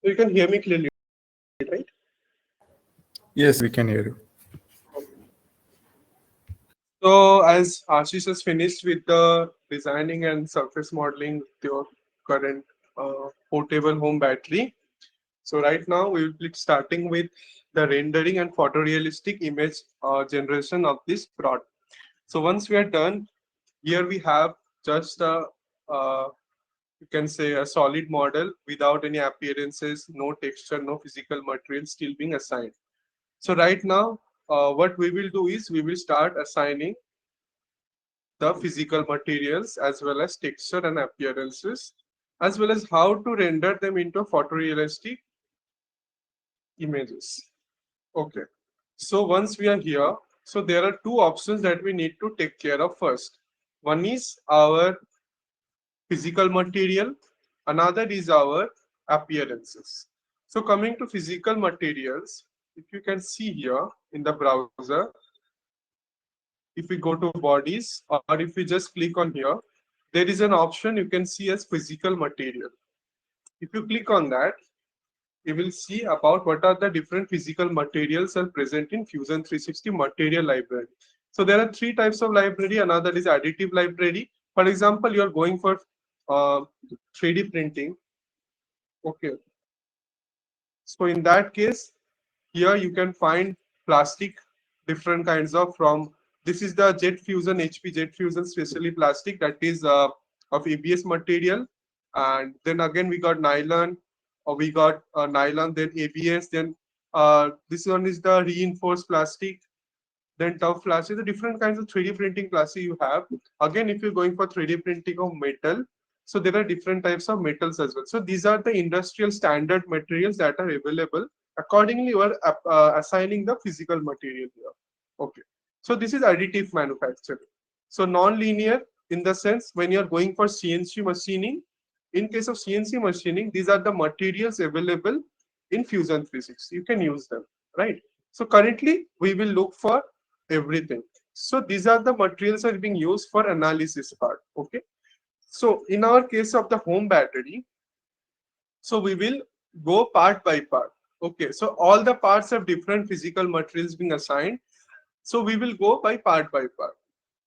You can hear me clearly, right? Yes, we can hear you. So as Ashish has finished with the designing and surface modeling with your current portable home battery. So right now we will be starting with the rendering and photorealistic image generation of this product. So once we are done, here we have just a you can say a solid model without any appearances, no texture, no physical material still being assigned. So right now, what we will do is we will start assigning the physical materials as well as texture and appearances, as well as how to render them into photorealistic images. Okay. So once we are here, so there are two options that we need to take care of first. One is our physical material, another is our appearances. So coming to physical materials, if you can see here in the browser, if we go to bodies or if we just click on here, there is an option you can see as physical material. If you click on that, you will see about what are the different physical materials are present in Fusion 360 material library. So there are three types of library. Another is additive library. For example, you are going for uh, 3D printing. Okay. So in that case, here you can find plastic, different kinds of from. This is the Jet Fusion, HP Jet Fusion, specially plastic that is of ABS material. And then again we got nylon, or we got nylon, then ABS, then this one is the reinforced plastic, then tough plastic. The different kinds of 3D printing plastic you have. Again, if you're going for 3D printing of metal, so there are different types of metals as well. So these are the industrial standard materials that are available. Accordingly, you are assigning the physical material here. Okay. So this is additive manufacturing. So non-linear in the sense when you're going for CNC machining, in case of CNC machining, these are the materials available in Fusion 360. You can use them, right? So currently we will look for everything. So these are the materials that are being used for analysis part. Okay. So in our case of the home battery, so we will go part by part. Okay. So all the parts have different physical materials being assigned. So we will go by part.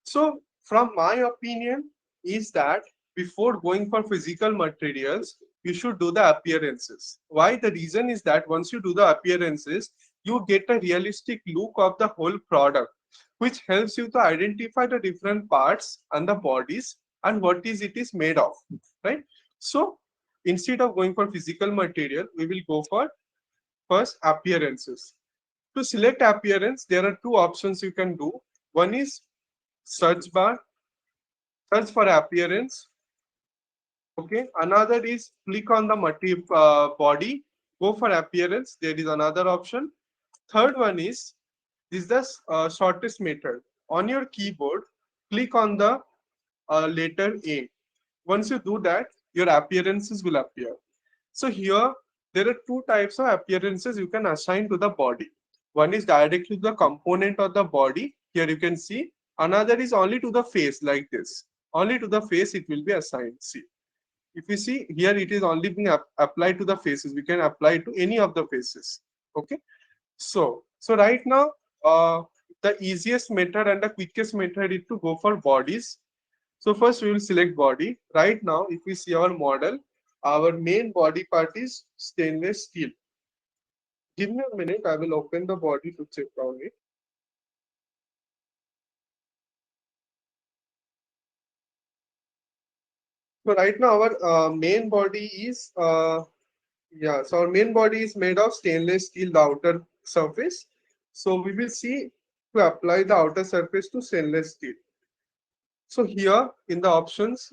So from my opinion is that before going for physical materials, you should do the appearances. Why? The reason is that once you do the appearances, you get a realistic look of the whole product, which helps you to identify the different parts and the bodies and what is it is made of, right? So instead of going for physical material, we will go for first appearances. To select appearance, there are two options you can do. One is search bar, search for appearance. Okay. Another is click on the body, go for appearance. There is another option. Third one is this is the shortest method. On your keyboard, click on the letter A. Once you do that, your appearances will appear. So here there are two types of appearances you can assign to the body. One is directly to the component of the body. Here you can see. Another is only to the face like this. Only to the face it will be assigned. See. If you see here, it is only being applied to the faces. We can apply it to any of the faces. Okay. So right now, the easiest method and the quickest method is to go for bodies. So first we will select body. Right now, if we see our model, our main body part is stainless steel. Give me a minute, I will open the body to check on it. So right now our main body is so our main body is made of stainless steel, the outer surface. So we will see to apply the outer surface to stainless steel. So here in the options,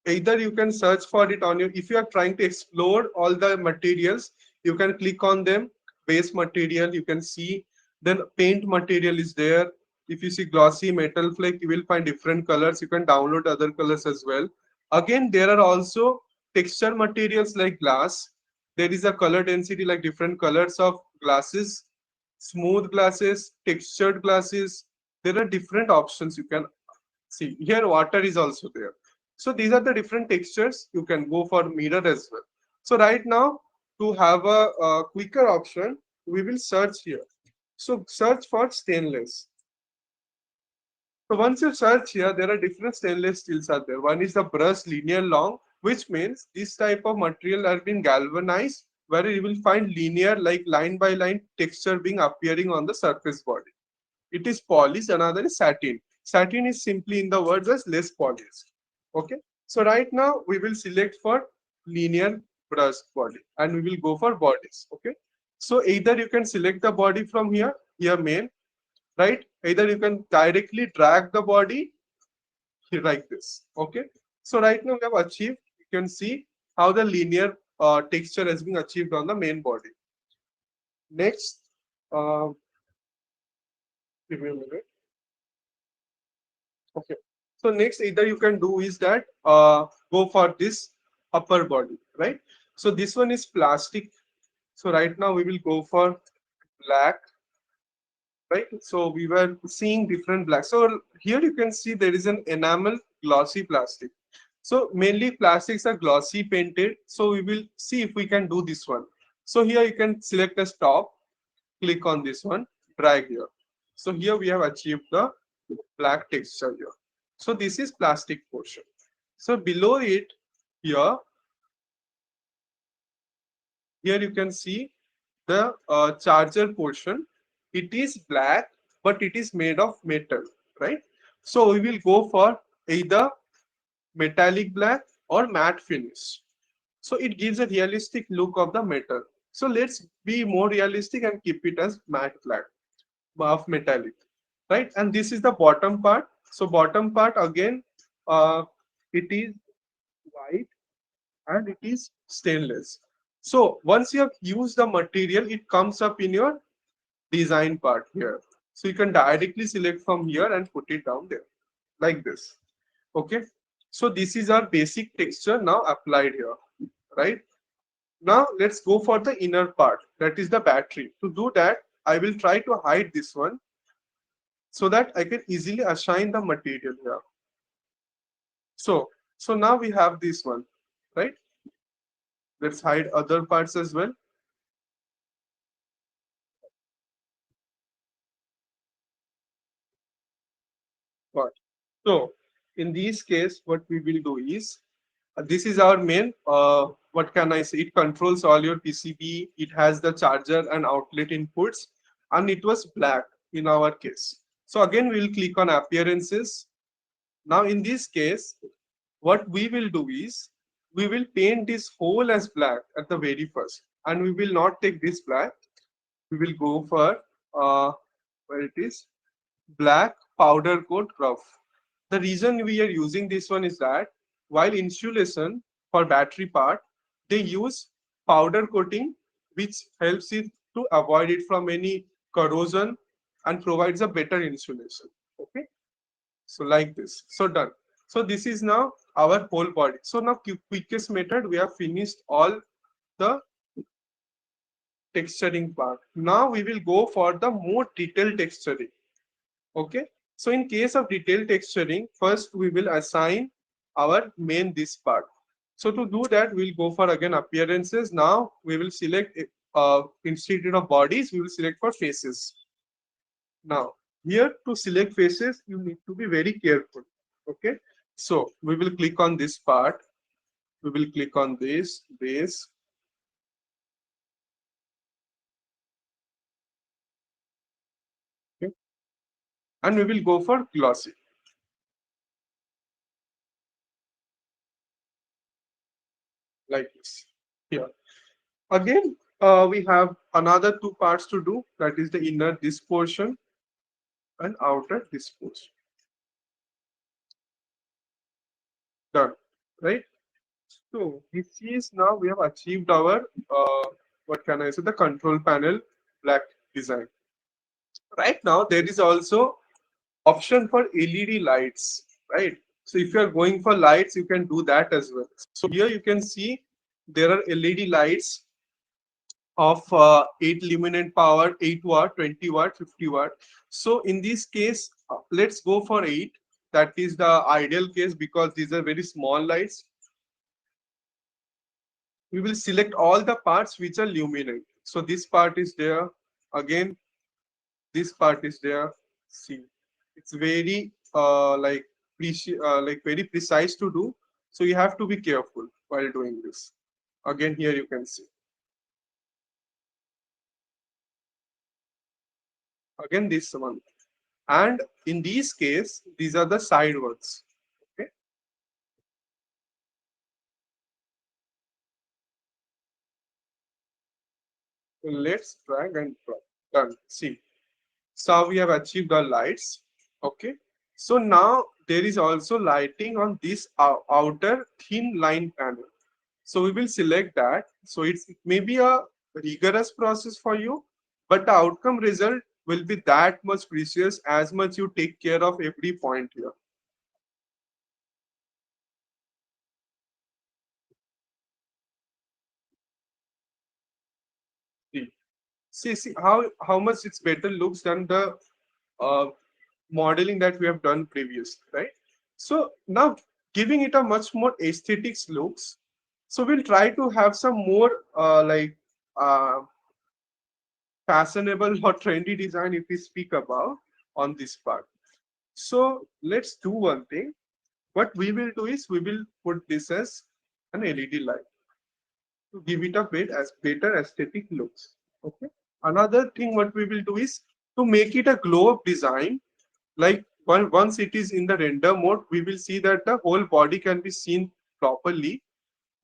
either you can search for it on your, if you are trying to explore all the materials, you can click on them. Base material, you can see. Then paint material is there. If you see glossy metal flake, you will find different colors. You can download other colors as well. Again, there are also texture materials like glass. There is a color density like different colors of glasses, smooth glasses, textured glasses. There are different options you can see. Here water is also there. So these are the different textures. You can go for mirror as well. So right now to have a quicker option, we will search here. So search for stainless. So once you search here, there are different stainless steels are there. One is the brush linear long, which means this type of material has been galvanized, where you will find linear, like line by line texture being appearing on the surface body. It is polished. Another is satin. Satin is simply in the words as less polished. Okay. So right now we will select for linear brush body and we will go for bodies. Okay. So either you can select the body from here main, right? Either you can directly drag the body here like this. Okay. So right now we have achieved, you can see how the linear texture has been achieved on the main body. Next, uh, give me a minute. Okay. So next either you can do is that go for this upper body, right? So this one is plastic. So right now we will go for black, right? So we were seeing different black. So here you can see there is an enamel glossy plastic. So mainly plastics are glossy painted. So we will see if we can do this one. So here you can select a stop, click on this one, drag here. So here we have achieved the black texture here. So this is plastic portion. So below it here you can see the charger portion. It is black, but it is made of metal, right? So we will go for either metallic black or matte finish. So it gives a realistic look of the metal. So let's be more realistic and keep it as matte black of metallic, right? And this is the bottom part. So bottom part again, it is white and it is stainless. So once you have used the material, it comes up in your design part here. So you can directly select from here and put it down there like this. Okay. So this is our basic texture now applied here, right? Now let's go for the inner part, that is the battery. To do that, I will try to hide this one so that I can easily assign the material here. So now we have this one, right? Let's hide other parts as well. Got. So in this case, what we will do is this is our main. What can I say? It controls all your PCB. It has the charger and outlet inputs, and it was black in our case. So again, we will click on appearances. Now in this case, what we will do is we will paint this whole as black at the very first, and we will not take this black. We will go for where it is black powder coat rough. The reason we are using this one is that while insulation for battery part, they use powder coating, which helps it to avoid it from any corrosion and provides a better insulation. Okay, so like this. So done. So this is now our whole body. So now quickest method, we have finished all the texturing part. Now we will go for the more detailed texturing. Okay. So in case of detailed texturing, first we will assign our main this part. So to do that, we'll go for again appearances. Now we will select instead of bodies, we will select for faces. Now here to select faces, you need to be very careful. Okay. So we will click on this part. We will click on this. Okay. And we will go for glossy. Like this. Here. Again, we have another two parts to do. That is the inner this portion and outer this portion. Done. Right? So this is now we have achieved our what can I say, the control panel black design. Right now there is also option for LED lights, right? So if you are going for lights, you can do that as well. So here you can see there are LED lights of 8 luminant power, 8 watt, 20 watt, 50 watt. So in this case, let's go for 8. That is the ideal case because these are very small lights. we will select all the parts which are luminant. So this part is there. Again, this part is there. See, it's very like very precise to do. So you have to be careful while doing this. Again, here you can see. Again, this one. And in these case, these are the side ones. Okay. So let's drag and drop. Done. See. So we have achieved the lights. Okay. So now there is also lighting on this outer thin line panel. So we will select that. So it may be a rigorous process for you, but the outcome result will be that much precious as much you take care of every point here. See, see how much it's better looks than the uh, modeling that we have done previous, right? So now giving it a much more aesthetics looks. So we'll try to have some more fashionable or trendy design if we speak about on this part. So let's do one thing. What we will do is we will put this as an LED light to give it a bit as better aesthetic looks. Okay. Another thing what we will do is to make it a glow up design. Like once it is in the render mode, we will see that the whole body can be seen properly.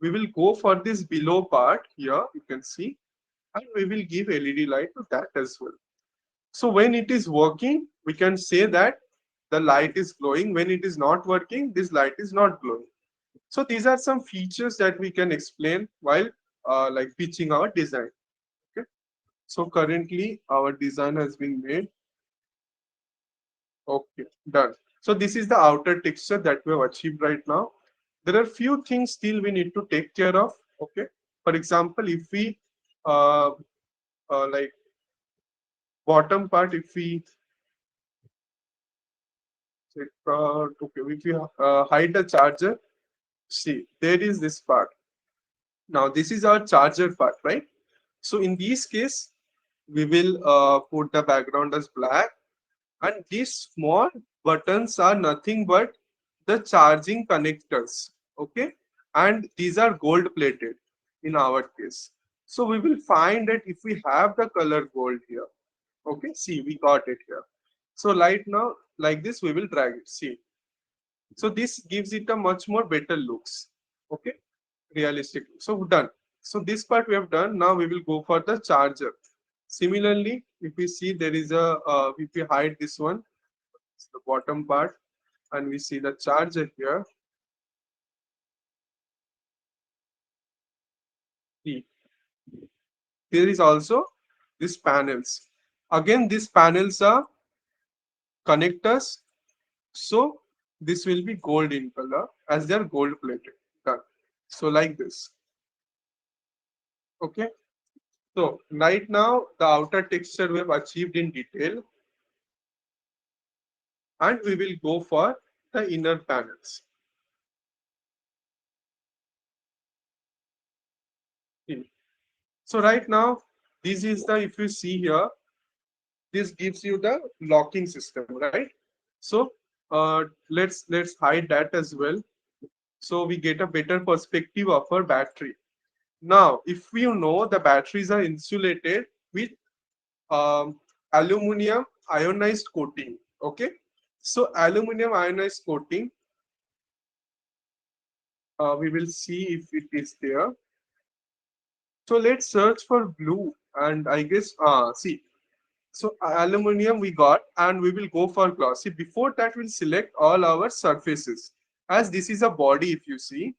We will go for this below part here, you can see, and we will give LED light to that as well. So when it is working, we can say that the light is glowing. When it is not working, this light is not glowing. So these are some features that we can explain while like pitching our design. Okay. So currently our design has been made. Okay, done. So this is the outer texture that we have achieved right now. There are few things still we need to take care of. Okay. For example, if we uh, like bottom part, if we okay, if we hide the charger, see there is this part. Now this is our charger part, right? So in this case, we will put the background as black, and these small buttons are nothing but the charging connectors. Okay, and these are gold plated in our case. So we will find that if we have the color gold here. Okay, see we got it here. So right now like this we will drag it. See, so this gives it a much more better looks. Okay, realistic. So done. So this part we have done. Now we will go for the charger. Similarly, if we see there is a if we hide this one, it's the bottom part, and we see the charger here. See, there is also these panels. Again, these panels are connectors. So this will be gold in color as they are gold plated. Done. So like this. Okay. So right now the outer texture we have achieved in detail, and we will go for the inner panels. So right now, this is the, if you see here, this gives you the locking system, right? So let's hide that as well. So we get a better perspective of our battery. Now, if you know the batteries are insulated with aluminum ionized coating, okay? So aluminum ionized coating, we will see if it is there. So let's search for blue, and I guess see. So aluminum we got, and we will go for glossy. Before that, we'll select all our surfaces. As this is a body, if you see,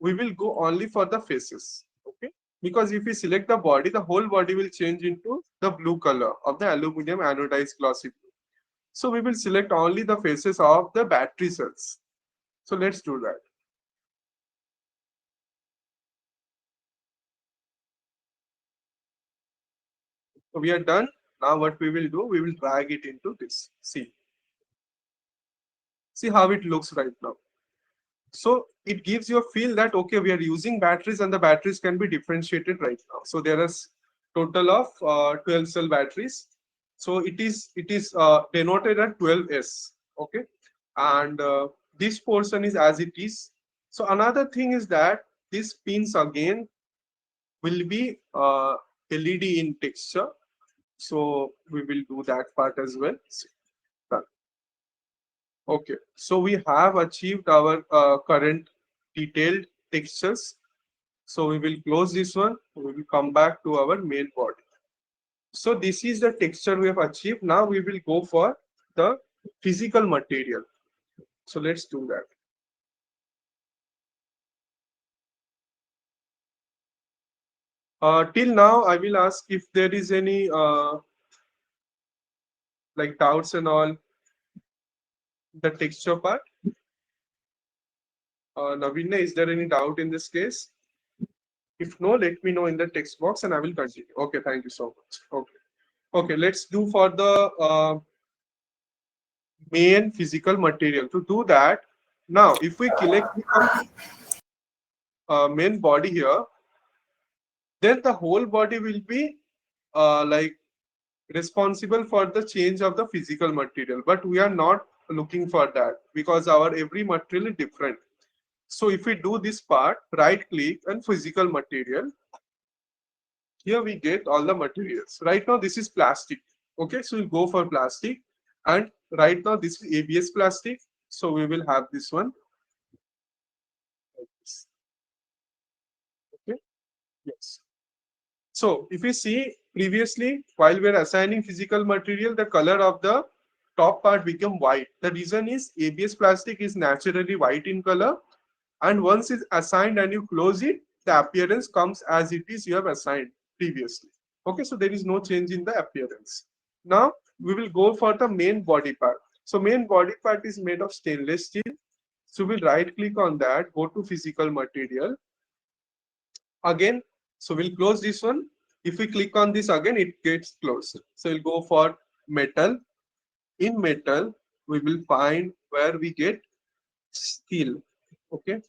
we will go only for the faces. Okay. Because if we select the body, the whole body will change into the blue color of the aluminum anodized glossy blue. So we will select only the faces of the battery cells. So let's do that. So we are done. Now what we will do, we will drag it into this. See how it looks right now. So it gives you a feel that, okay, we are using batteries and the batteries can be differentiated right now. So there is total of 12 cell batteries. So it is denoted at 12S. Okay. And this portion is as it is. So another thing is that these pins again will be LED in texture. So we will do that part as well. Done. Okay, so we have achieved our current detailed textures. So we will close this one. We will come back to our main body. So this is the texture we have achieved. Now we will go for the physical material. So let's do that. Till now, I will ask if there is any like doubts and all the texture part. Navina, is there any doubt in this case? If no, let me know in the text box and I will continue. Okay, thank you so much. Okay. Okay, let's do for the main physical material. To do that, now if we click on main body here, then the whole body will be like responsible for the change of the physical material. But we are not looking for that because our every material is different. So if we do this part, right click and physical material, here we get all the materials. Right now this is plastic. Okay, so we'll go for plastic, and right now this is ABS plastic, so we will have this one like this. Okay, yes. So if you see previously, while we are assigning physical material, the color of the top part become white. The reason is ABS plastic is naturally white in color, and once it's assigned and you close it, the appearance comes as it is you have assigned previously. Okay, so there is no change in the appearance. Now we will go for the main body part. So main body part is made of stainless steel. So we'll right click on that, go to physical material. Again, so we'll close this one. If we click on this again, it gets closed. So we'll go for metal. In metal, we will find where we get steel. Okay,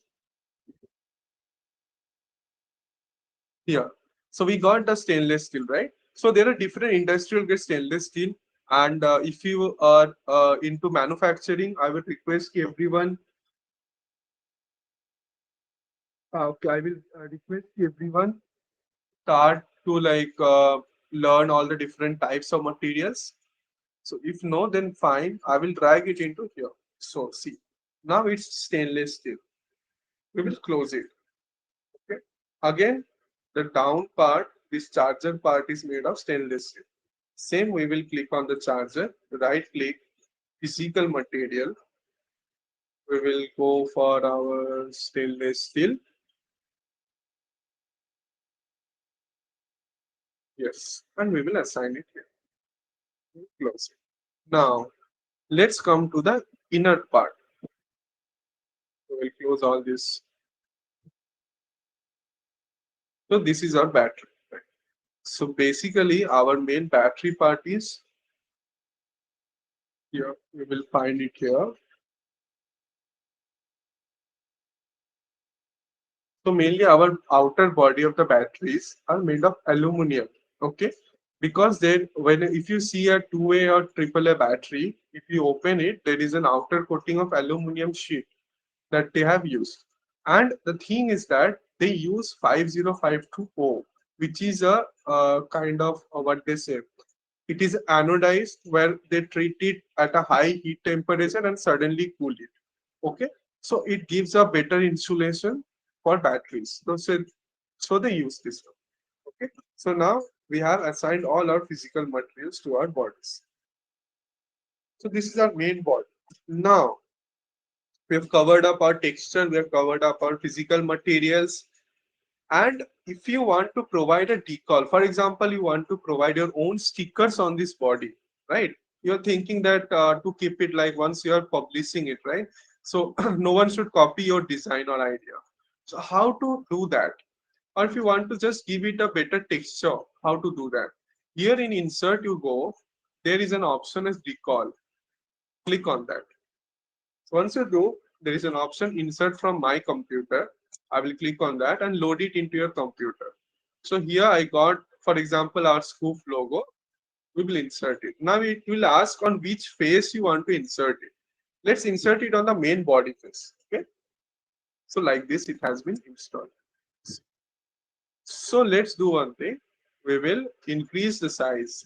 here. So we got the stainless steel, right? So there are different industrial grade stainless steel. And if you are into manufacturing, I would request everyone. Okay, I will request everyone start to like learn all the different types of materials. So if no, then fine. I will drag it into here. So see, now it's stainless steel. We will close it. Okay. Again, the down part, this charger part is made of stainless steel. Same, we will click on the charger, right click, physical material. We will go for our stainless steel. Yes, and we will assign it here. Close it. Now, let's come to the inner part. We will close all this. So this is our battery. So basically, our main battery part is here. We will find it here. So mainly our outer body of the batteries are made of aluminum. Okay, because then when if you see a 2A or AAA battery, if you open it, there is an outer coating of aluminum sheet that they have used. And the thing is that they use 5052O, which is a kind of what they say. It is anodized where they treat it at a high heat temperature and suddenly cool it. Okay, so it gives a better insulation for batteries. So they use this one. Okay, so now we have assigned all our physical materials to our bodies. So this is our main body. Now we have covered up our texture, we have covered up our physical materials. And if you want to provide a decal, for example, you want to provide your own stickers on this body, right? You're thinking that to keep it like once you are publishing it, right? So no one should copy your design or idea. So how to do that? Or if you want to just give it a better texture, how to do that? Here in insert you go, there is an option as decal. Click on that. So once you do, there is an option insert from my computer. I will click on that and load it into your computer. So here I got, for example, our Skooof logo. We will insert it. Now it will ask on which face you want to insert it. Let's insert it on the main body face. Okay. So like this, it has been installed. So let's do one thing. We will increase the size.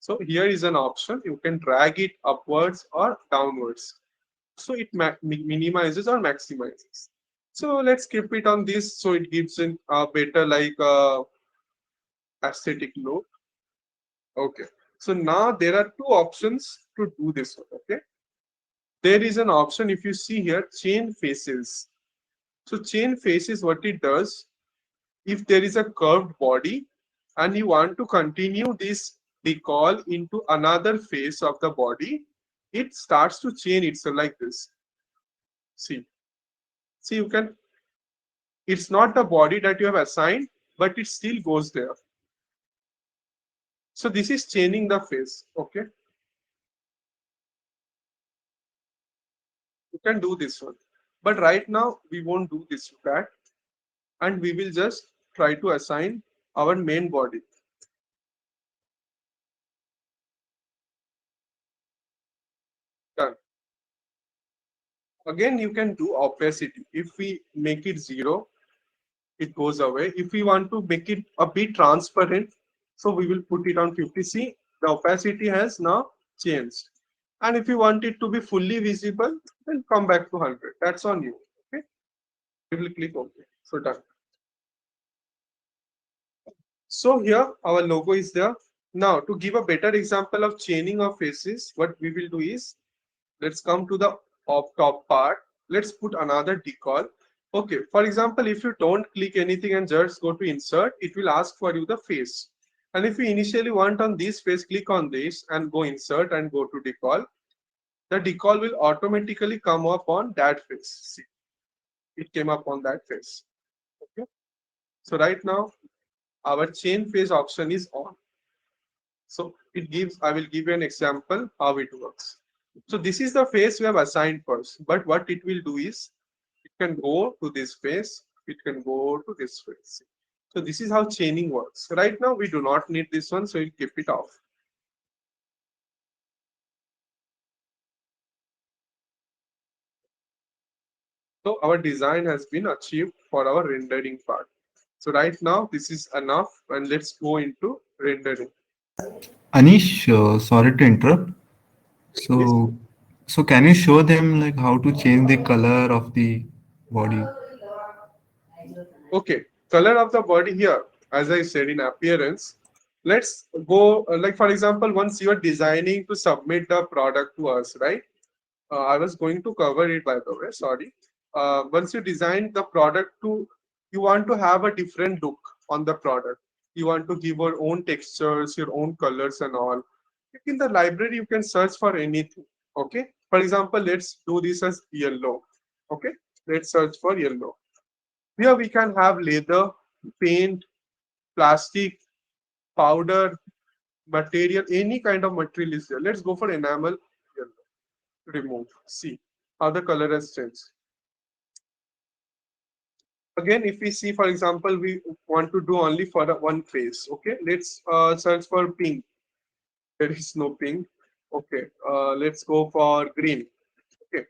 So here is an option. You can drag it upwards or downwards. So it minimizes or maximizes. So let's keep it on this. So it gives in a better aesthetic look. Okay. So now there are two options to do this. Okay. There is an option, if you see here, chain faces. So chain faces, what it does, if there is a curved body and you want to continue this recall into another face of the body, it starts to chain itself like this. See, you can, it's not the body that you have assigned, but it still goes there. So this is chaining the face. Okay. You can do this one. But right now, we won't do this that. And we will just try to assign our main body. Done. Again, you can do opacity. If we make it 0, it goes away. If we want to make it a bit transparent, so we will put it on 50. See, the opacity has now changed. And if you want it to be fully visible, then come back to 100. That's on you. Okay. We will click OK. So done. So here our logo is there. Now to give a better example of chaining of faces, what we will do is, let's come to the top part. Let's put another decal. Okay, for example, if you don't click anything and just go to insert, it will ask for you the face. And if you initially want on this face, click on this and go insert and go to decal. The decal will automatically come up on that face. See, it came up on that face. Okay. So right now, our chain face option is on. So it gives, I will give you an example how it works. So this is the face we have assigned first, but what it will do is, it can go to this face, it can go to this face. So this is how chaining works. Right now we do not need this one, so we'll keep it off. So our design has been achieved for our rendering part. So right now this is enough, and let's go into rendering. Anish, sorry to interrupt. Please. So, so can you show them like how to change the color of the body? Okay, color of the body here, as I said in appearance, let's go, like for example, once you are designing to submit the product to us, right? I was going to cover it, by the way, sorry. Once you design the product to, you want to have a different look on the product. You want to give your own textures, your own colors and all. In the library, you can search for anything. Okay. For example, let's do this as yellow. Okay. Let's search for yellow. Here we can have leather, paint, plastic, powder, material, any kind of material is there. Let's go for enamel yellow. Remove. See how the color has changed. Again, if we see, for example, we want to do only for the one face. Okay, let's search for pink. There is no pink. Okay, let's go for green. Okay,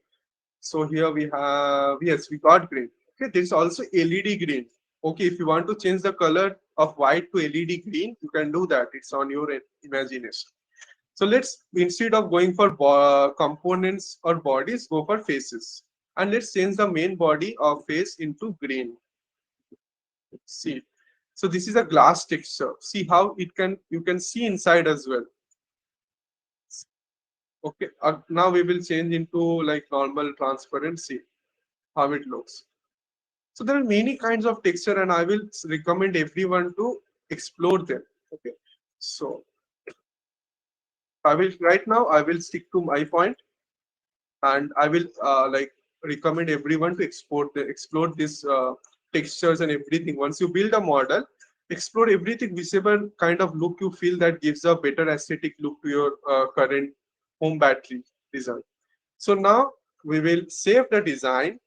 so here we have, yes, we got green. Okay, there is also LED green. Okay, if you want to change the color of white to LED green, you can do that. It's on your imagination. So let's, instead of going for components or bodies, go for faces. And let's change the main body of face into green. See, so this is a glass texture. See how it can, you can see inside as well. Okay, now we will change into like normal transparency, how it looks. So there are many kinds of texture, and I will recommend everyone to explore them. Okay, so I will, right now I will stick to my point, and I will like recommend everyone to explore this textures and everything. Once you build a model, explore everything, whichever kind of look you feel that gives a better aesthetic look to your current home battery design. So now we will save the design.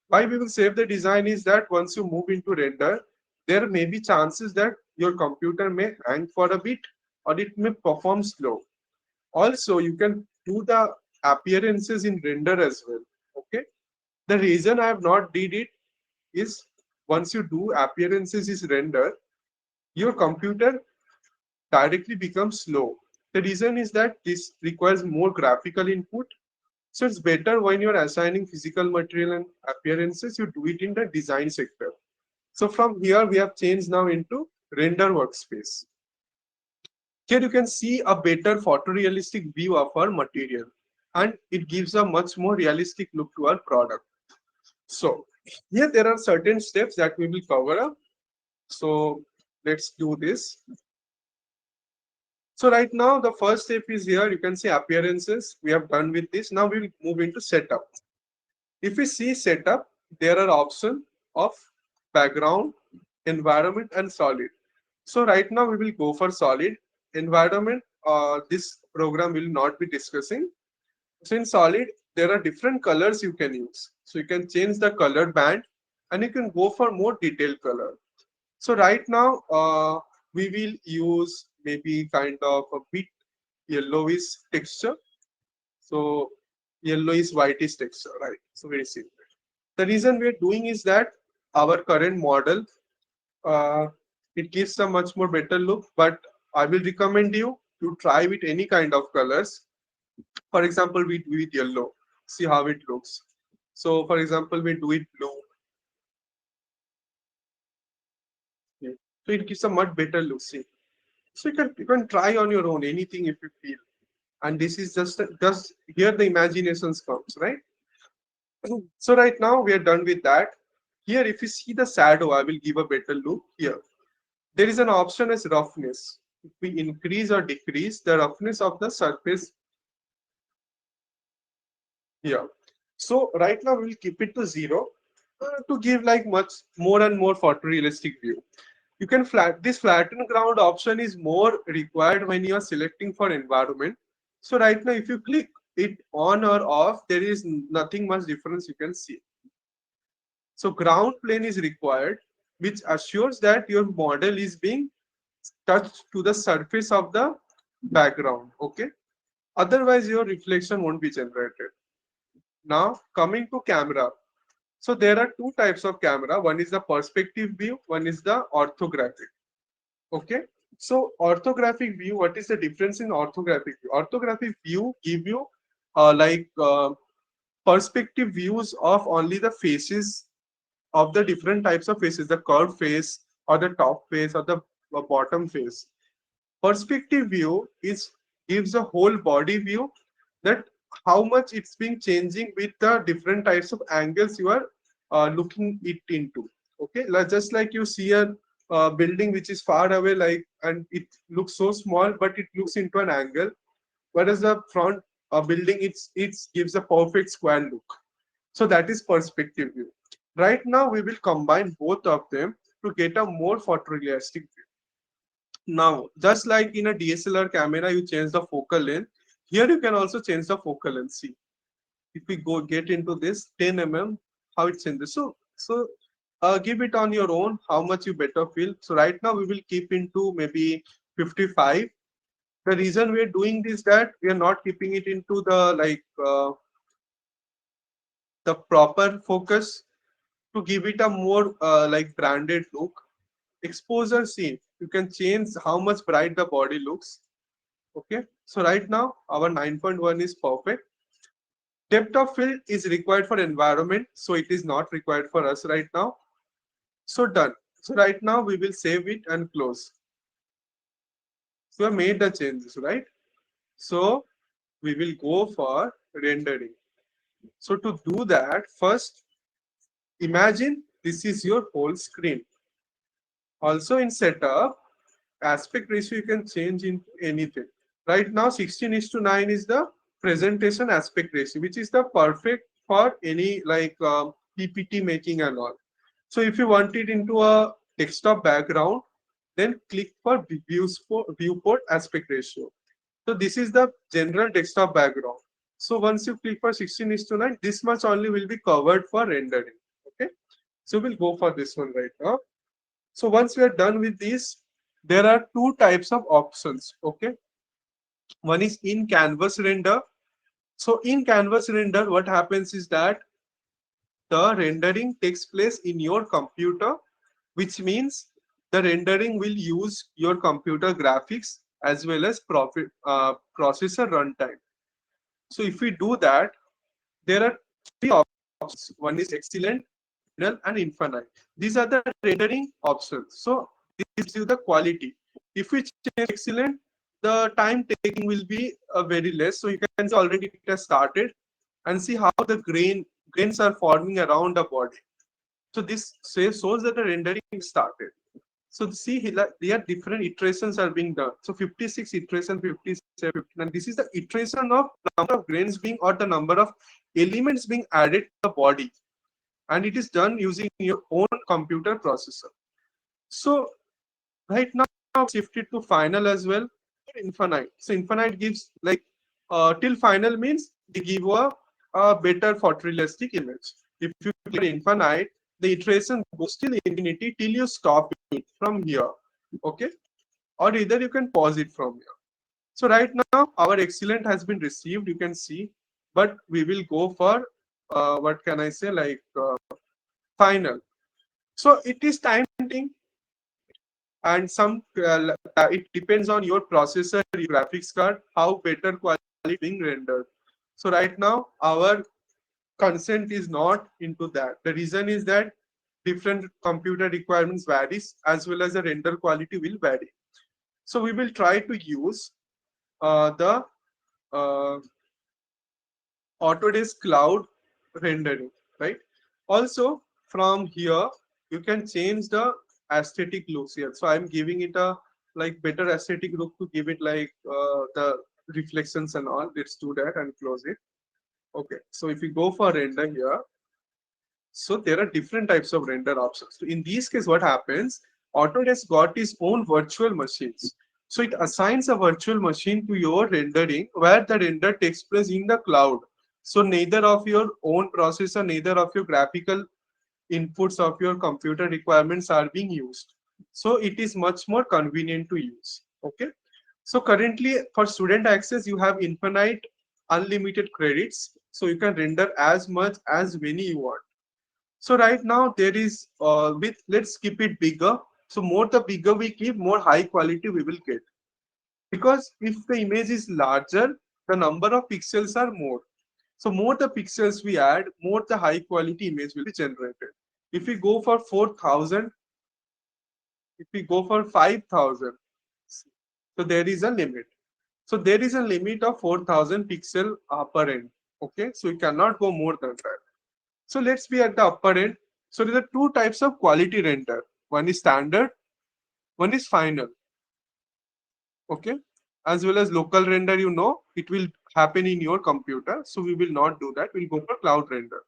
Why we will save the design is that once you move into render, there may be chances that your computer may hang for a bit or it may perform slow. Also, you can do the appearances in render as well. Okay. The reason I have not did it is once you do appearances is render, your computer directly becomes slow. The reason is that this requires more graphical input. So it's better when you're assigning physical material and appearances, you do it in the design sector. So from here, we have changed now into render workspace. Here you can see a better photorealistic view of our material, and it gives a much more realistic look to our product. So here there are certain steps that we will cover up. So let's do this. So right now the first step is here. You can see appearances. We have done with this. Now we will move into setup. If we see setup, there are options of background, environment, and solid. So right now we will go for solid. Environment, this program will not be discussing. So in solid, there are different colors you can use. So you can change the color band and you can go for more detailed color. So right now, we will use maybe kind of a bit yellowish texture. So yellowish whitish texture, right? So very simple. The reason we are doing is that our current model, uh, it gives a much more better look, but I will recommend you to try with any kind of colors. For example, we do it yellow, see how it looks. So for example, we do it blue. Yeah. So it gives a much better look. See, so you can try on your own anything if you feel. And this is just here the imaginations comes, right? So right now we are done with that. Here, if you see the shadow, I will give a better look here. There is an option as roughness. If we increase or decrease the roughness of the surface here. So right now we will keep it to 0 to give like much more and more photorealistic view. You can this flatten ground option is more required when you are selecting for environment. So right now if you click it on or off, there is nothing much difference you can see. So ground plane is required, which assures that your model is being touched to the surface of the background. Okay. Otherwise your reflection won't be generated. Now coming to camera. So there are two types of camera. One is the perspective view, one is the orthographic. Okay. So orthographic view, what is the difference in orthographic view? Orthographic view give you perspective views of only the faces of the different types of faces, the curved face or the top face or the bottom face. Perspective view is gives a whole body view that how much it's been changing with the different types of angles you are looking it into. Okay, just like you see a building which is far away, like, and it looks so small, but it looks into an angle, whereas the front building it's gives a perfect square look. So that is perspective view. Right now we will combine both of them to get a more photorealistic view. Now, just like in a DSLR camera, you change the focal length. Here you can also change the focal length. See, if we go get into this 10 mm, how it changes. So give it on your own, how much you better feel. So right now we will keep into maybe 55. The reason we are doing this that we are not keeping it into the proper focus to give it a more like branded look. Exposure, see, you can change how much bright the body looks. Okay, so right now our 9.1 is perfect. Depth of field is required for environment, so it is not required for us right now. So done. So right now we will save it and close. So we have made the changes, right? So we will go for rendering. So to do that, first imagine this is your whole screen. Also in setup, aspect ratio you can change into anything. Right now 16:9 is the presentation aspect ratio, which is the perfect for any PPT making and all. So if you want it into a desktop background, then click for viewport aspect ratio. So this is the general desktop background. So once you click for 16:9, this much only will be covered for rendering. Okay. So we'll go for this one right now. So once we are done with this, there are two types of options. Okay. One is in canvas render. So in canvas render, what happens is that the rendering takes place in your computer, which means the rendering will use your computer graphics as well as processor runtime. So if we do that, there are three options. One is excellent, final, and infinite. These are the rendering options. So this gives you the quality. If we change excellent, the time taking will be very less. So you can see already it has started and see how the grains are forming around the body. So this shows that the rendering started. So see here different iterations are being done. So 56 iteration, 57, 59. This is the iteration of number of grains being or the number of elements being added to the body, and it is done using your own computer processor. So right now shifted to final as well. Infinite. So infinite gives like till final means they give a better photorealistic image. If you click infinite, the iteration goes till infinity till you stop it from here. Okay, or either you can pause it from here. So right now our excellent has been received. You can see, but we will go for what can I say like final. So it is time taking and some it depends on your processor, your graphics card, how better quality being rendered. So right now our consent is not into that. The reason is that different computer requirements varies as well as the render quality will vary. So we will try to use the uh, Autodesk Cloud rendering, right? Also, from here, you can change the aesthetic looks here. So I'm giving it a like better aesthetic look to give it like the reflections and all. Let's do that and close it. Okay. So if you go for render here, so there are different types of render options. So in this case, what happens? Autodesk got its own virtual machines. So it assigns a virtual machine to your rendering where the render takes place in the cloud. So neither of your own processor, neither of your graphical inputs of your computer requirements are being used. So it is much more convenient to use. Okay. So currently for student access, you have infinite unlimited credits. So you can render as much as many you want. So right now there is with let's keep it bigger. So more the bigger we keep, more high quality we will get. Because if the image is larger, the number of pixels are more. So more the pixels we add, more the high quality image will be generated. If we go for 4,000, if we go for 5,000, so there is a limit. So there is a limit of 4,000 pixel upper end. Okay, so we cannot go more than that. So let's be at the upper end. So there are two types of quality render. One is standard, one is final. Okay. As well as local render, it will happen in your computer. So we will not do that. We'll go for cloud render.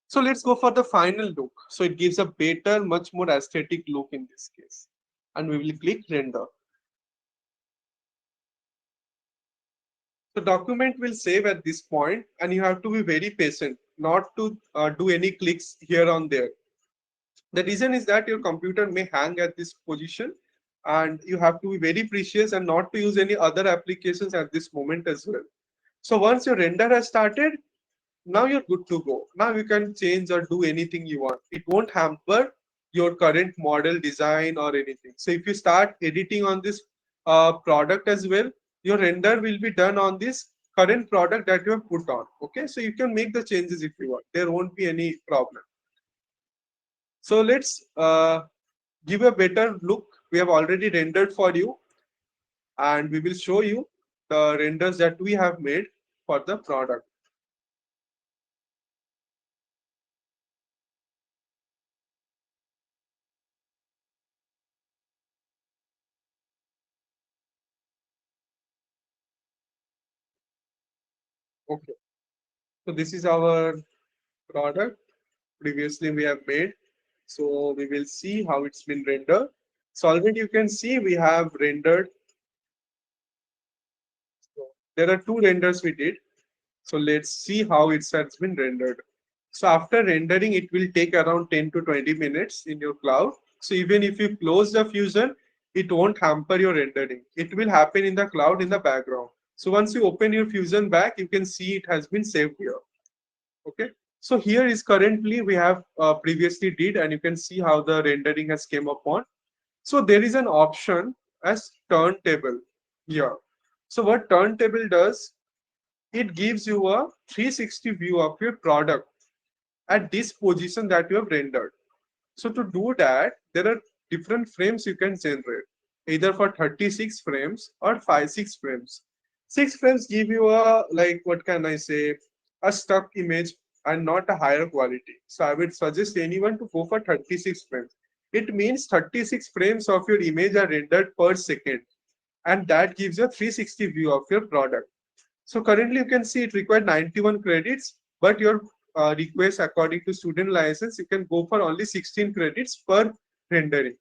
So let's go for the final look. So it gives a better, much more aesthetic look in this case. And we will click render. The document will save at this point and you have to be very patient, not to do any clicks here on there. The reason is that your computer may hang at this position and you have to be very precious and not to use any other applications at this moment as well. So once your render has started, now you're good to go. Now you can change or do anything you want. It won't hamper your current model design or anything. So if you start editing on this product as well, your render will be done on this current product that you have put on. Okay, so you can make the changes if you want. There won't be any problem. So let's give a better look. We have already rendered for you and we will show you the renders that we have made for the product. Okay, so this is our product previously we have made. So we will see how it's been rendered. So already you can see we have rendered. So there are two renders we did. So let's see how it has been rendered. So after rendering, it will take around 10 to 20 minutes in your cloud. So even if you close the Fusion, it won't hamper your rendering. It will happen in the cloud in the background. So once you open your Fusion back, you can see it has been saved here. Okay. So here is currently we have previously did, and you can see how the rendering has came upon. So there is an option as turntable here. So what turntable does, it gives you a 360 view of your product at this position that you have rendered. So to do that, there are different frames you can generate, either for 36 frames or 56 frames. 6 frames give you a, like, what can I say, a stuck image and not a higher quality. So I would suggest anyone to go for 36 frames. It means 36 frames of your image are rendered per second, and that gives you a 360 view of your product. So currently you can see it required 91 credits, but your request according to student license, you can go for only 16 credits per rendering.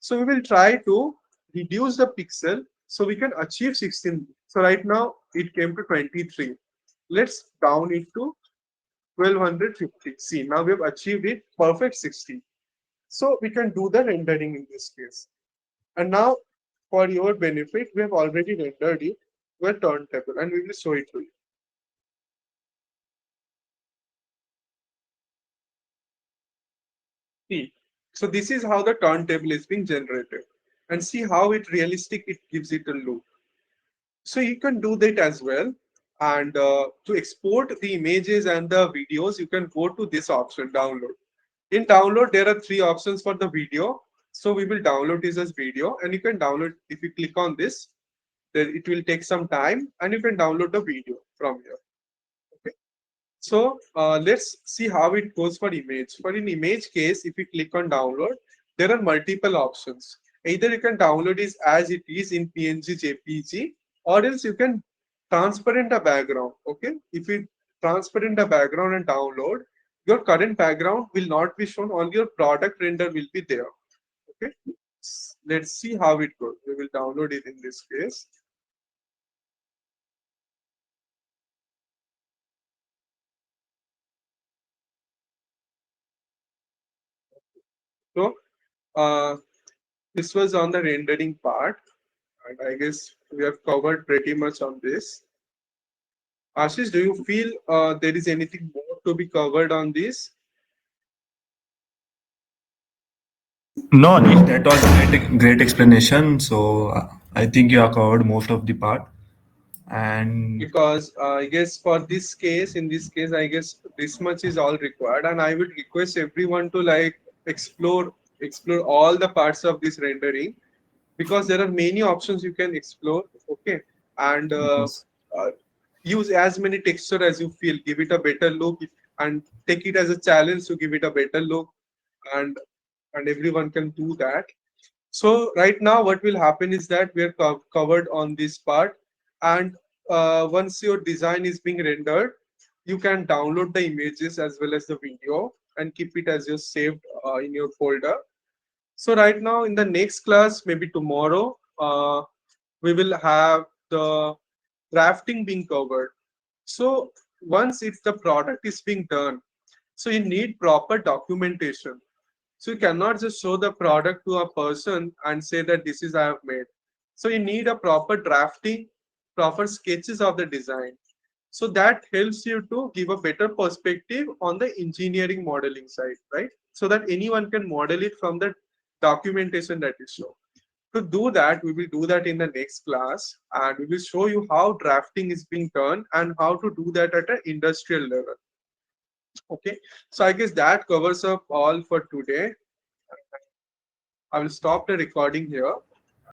So we will try to reduce the pixel so we can achieve 16. So right now it came to 23. Let's down it to 1250. See, now we have achieved it perfect 60. So we can do the rendering in this case. And now for your benefit, we have already rendered it to a turntable and we will show it to you. See, so this is how the turntable is being generated, and see how it realistic it gives it a look. So you can do that as well. And to export the images and the videos, you can go to this option, download. In download, there are three options for the video. So we will download this as video, and you can download if you click on this. Then it will take some time, and you can download the video from here. Okay. So let's see how it goes for image. For an image case, if you click on download, there are multiple options. Either you can download it as it is in PNG, JPG, or else you can transparent the background. Okay, if you transparent the background and download, your current background will not be shown. Only your product render will be there. Okay, let's see how it goes. We will download it in this case. So this was on the rendering part. And I guess we have covered pretty much on this. Ashish, do you feel there is anything more to be covered on this? No, Anish, that was great explanation. So I think you have covered most of the part. And Because I guess for this case, in this case, I guess this much is all required, and I would request everyone to like explore all the parts of this rendering, because there are many options you can explore. Okay, and yes. use as many texture as you feel. Give it a better look, and take it as a challenge to give it a better look, and everyone can do that. So right now, what will happen is that we are covered on this part, and once your design is being rendered, you can download the images as well as the video and keep it as your saved in your folder. So right now, in the next class, maybe tomorrow, we will have the drafting being covered. So once if the product is being done, so you need proper documentation. So you cannot just show the product to a person and say that this is I have made. So you need a proper drafting, proper sketches of the design. So that helps you to give a better perspective on the engineering modeling side, right? So that anyone can model it from the documentation that you show. To do that, we will do that in the next class, and we will show you how drafting is being done and how to do that at an industrial level. Okay, so I guess that covers up all for today. I will stop the recording here.